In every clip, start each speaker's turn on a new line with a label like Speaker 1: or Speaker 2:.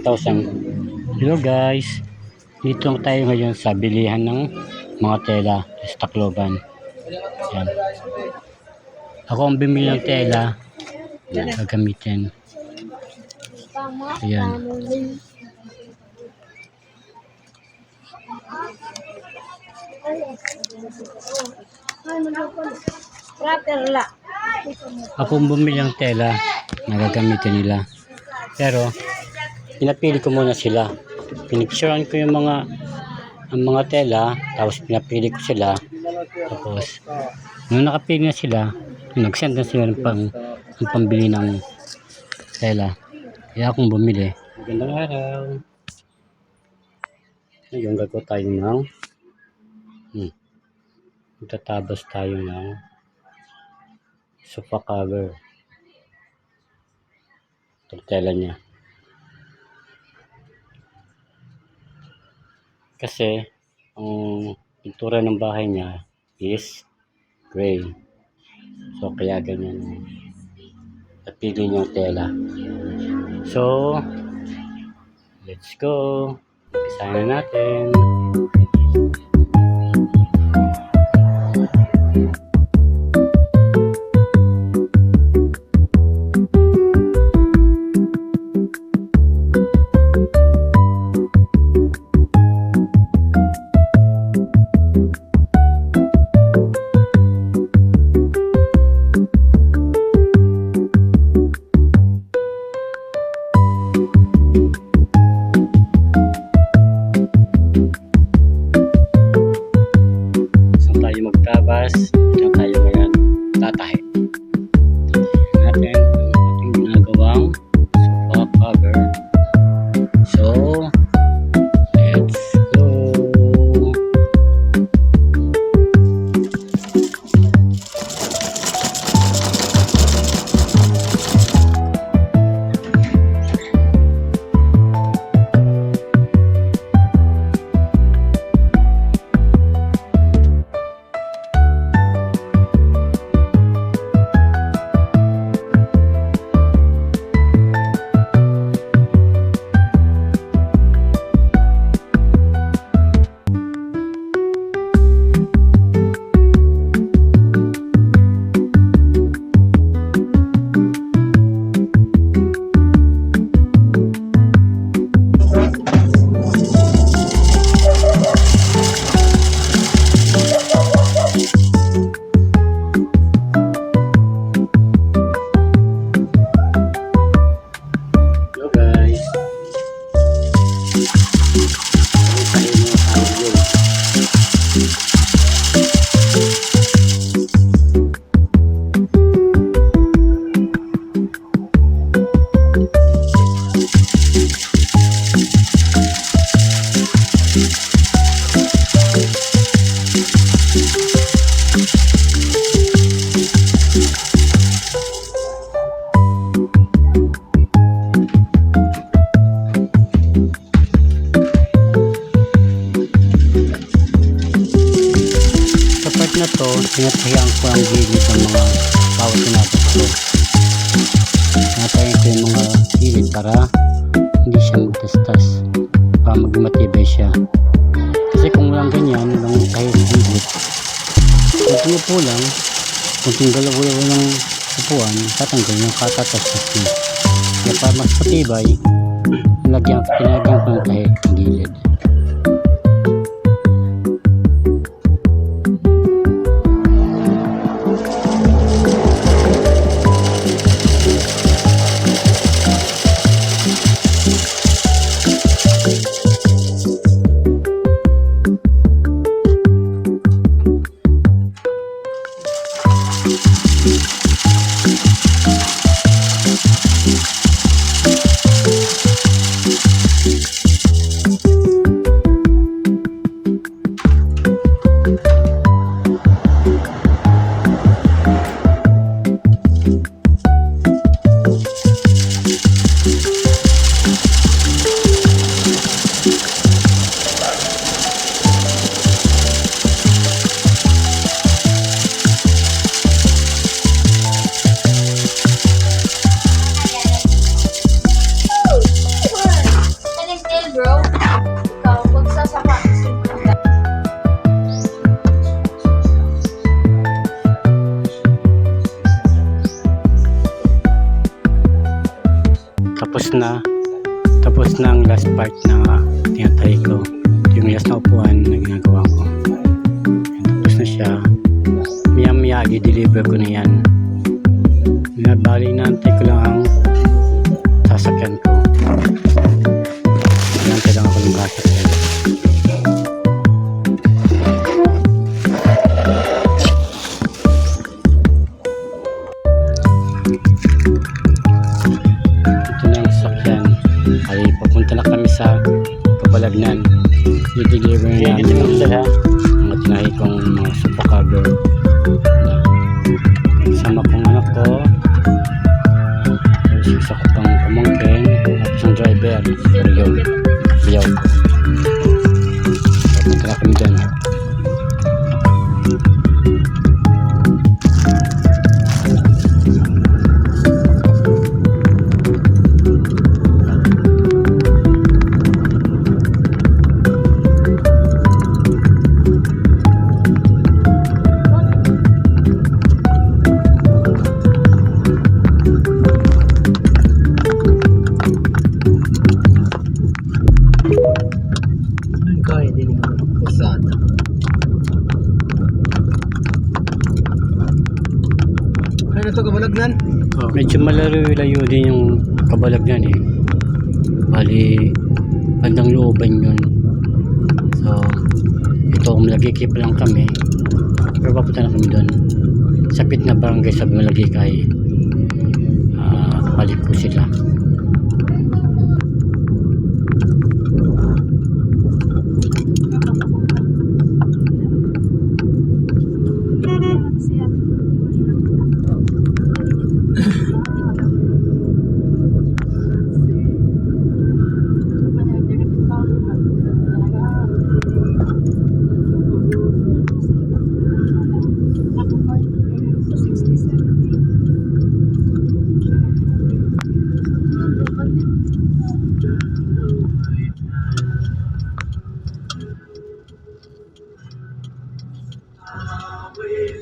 Speaker 1: 1,000. Hello guys, dito tayo ngayon sa bilihan ng mga tela sa Tacloban. Yan. Ako ang bumili ng tela na gagamitin. Ayan. Ako ang bumili ng tela na gagamitin nila. Pero pinapili ko muna sila. Pinicturean ko yung mga tela, tapos pinapili ko sila. Tapos nung nakapili na sila, nag-send na sila ng pambili ng tela. Kaya akong bumili. Magandang araw. Ngayon gagawa tayo ng magtatabas tayo ng sofa cover. Itong tela niya. Kasi ang pintura ng bahay niya is gray. So kaya ganyan napili niya ang tela. So let's go. Umpisahan na natin. Magtabas, ito tayo ngayon tatahi natin ang ating ginagawang sofa cover. So let's go. Na to, tinatahian ko ang gilid ng mga bawat tinapos ko. Tinatahian ko yung mga gilid para hindi siya magtastas, para maging matibay siya. Kasi kung walang ganyan, walang kahit gilid, kung tumupo lang, kung tinggalaw-galaw ng upuan, tatanggal yung katatastas niya. Kaya para mas matibay, pinagyan ko ng kahit gilid. tapos na ang last part na tinatry ko. Ito yung last na upuan na ginagawa ko. Tapos na siya. Maya i-deliver ko na yan. Bali naantay ko lang ang sasakyan ko. Naantay lang ako ng sasakyan. Ito na ang sasakyan. Ay papunta na kami sa Kabalagnan. I-deliver na namin mga tinahi kong mga sofa cover. Sama kong anak ko, isa ko pang pamangkin, tapos ang driver, Rio. Papunta na kami dyan.
Speaker 2: Ano to, Kabalagnan?
Speaker 1: Medyo malayo din yung Kabalagnan eh. Bali, bandang looban yun. So, ito Malagikay pa lang kami. Pero papunta na kami doon. Sapit na barangay sa Malagikay. Balik ko sila.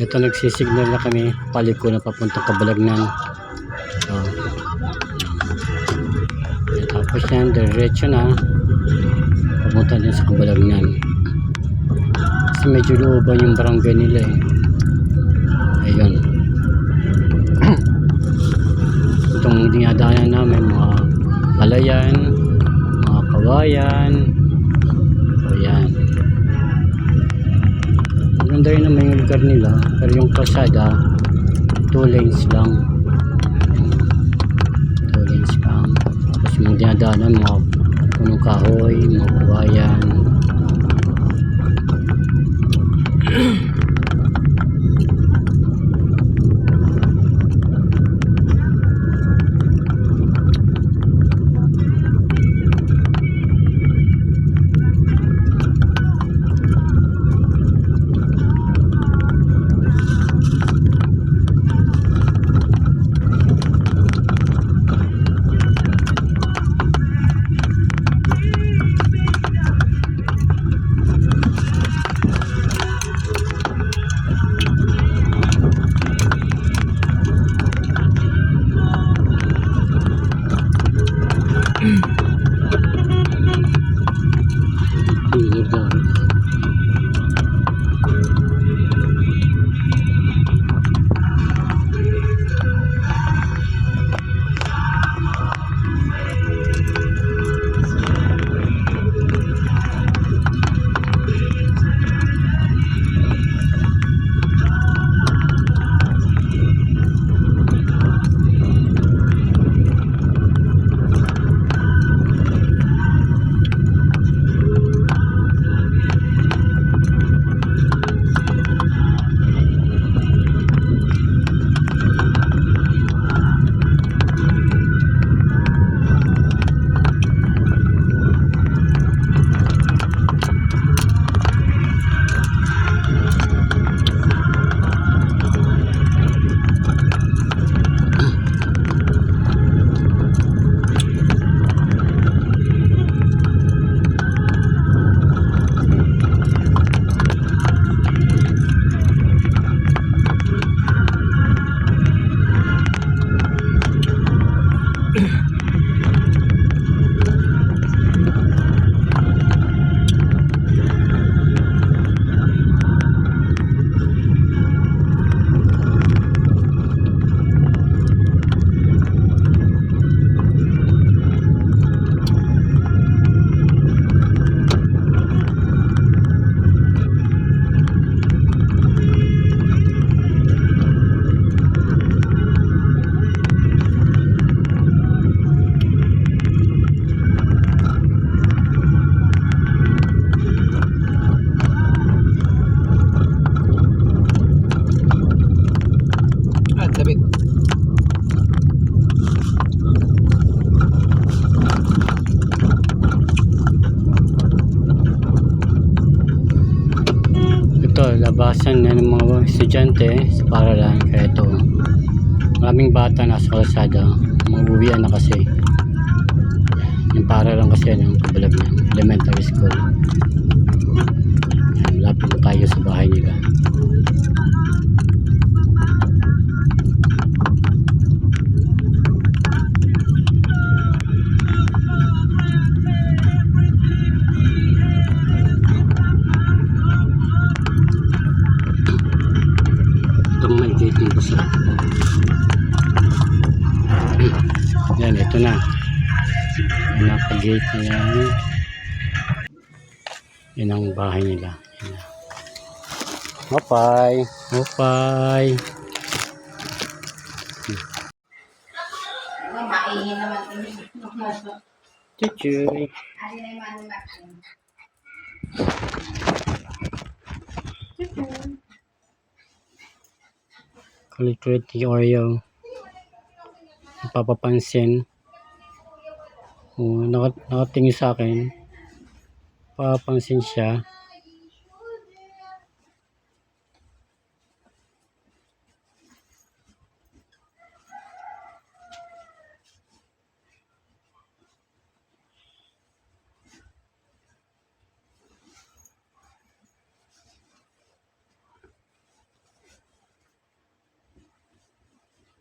Speaker 1: Ito nagsisignal na kami paliko na papuntang Kabalagnan. So, tapos yan diretso na papunta din sa Kabalagnan. Kasi medyo looban yung barangay nila eh. Ayun. Itong dinadanan namin mga palayan, mga kawayan. So yan. Maganda rin naman yung lugar nila, pero yung kalsada 2 lanes lang. 2 lanes lang. Tapos yung dinadaanan mga punong kahoy, mga kawayan. kinabukasan na ng mga estudyante sa paaralan. Kaya ito, maraming bata nasa kalsada. Mag-uwian na kasi. Yung paaralan kasi yan, yung kabalag niyan, elementary school. Yan, malapit na tayo sa bahay nila. Itong may gate dito sa yan, ito na. Naka-gate na yan. Yan ang bahay nila. Yan na. Mapay! Mapay!
Speaker 3: Maihin naman ini.
Speaker 1: Chuchuy!
Speaker 3: Ari na yung manumakin.
Speaker 1: Kulit-kulit ni Oreo. Napapapansin. Nakatingin sa akin. Papapansin siya.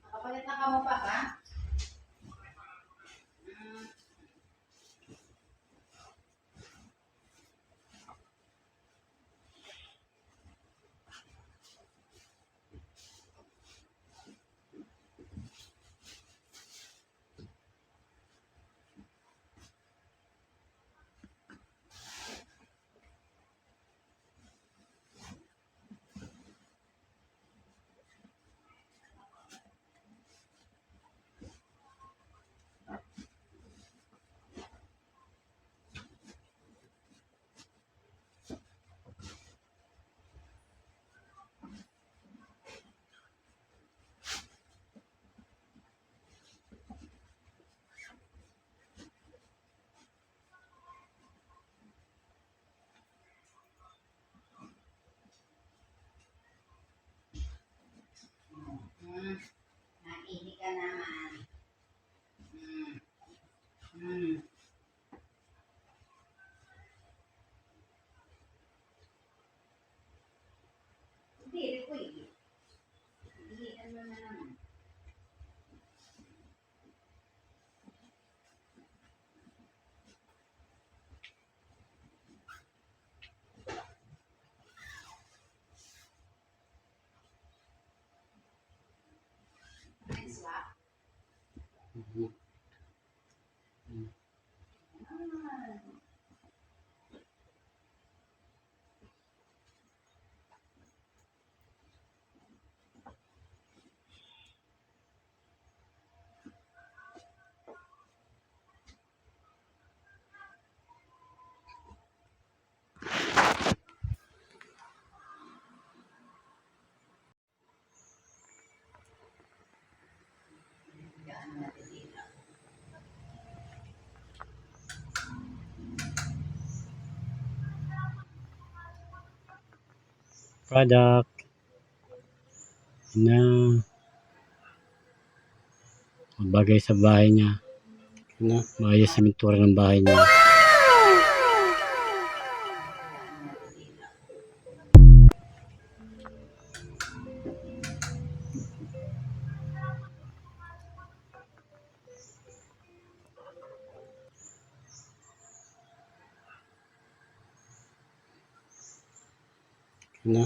Speaker 3: Nakapalit na kamo pa ka? Nakihi ka naman. Hindi, ko eh. Hindi, ano na naman. Swap.
Speaker 1: Product. Na. Magbagay sa bahay niya. Na. Maayos sa mintura ng bahay niya. Na.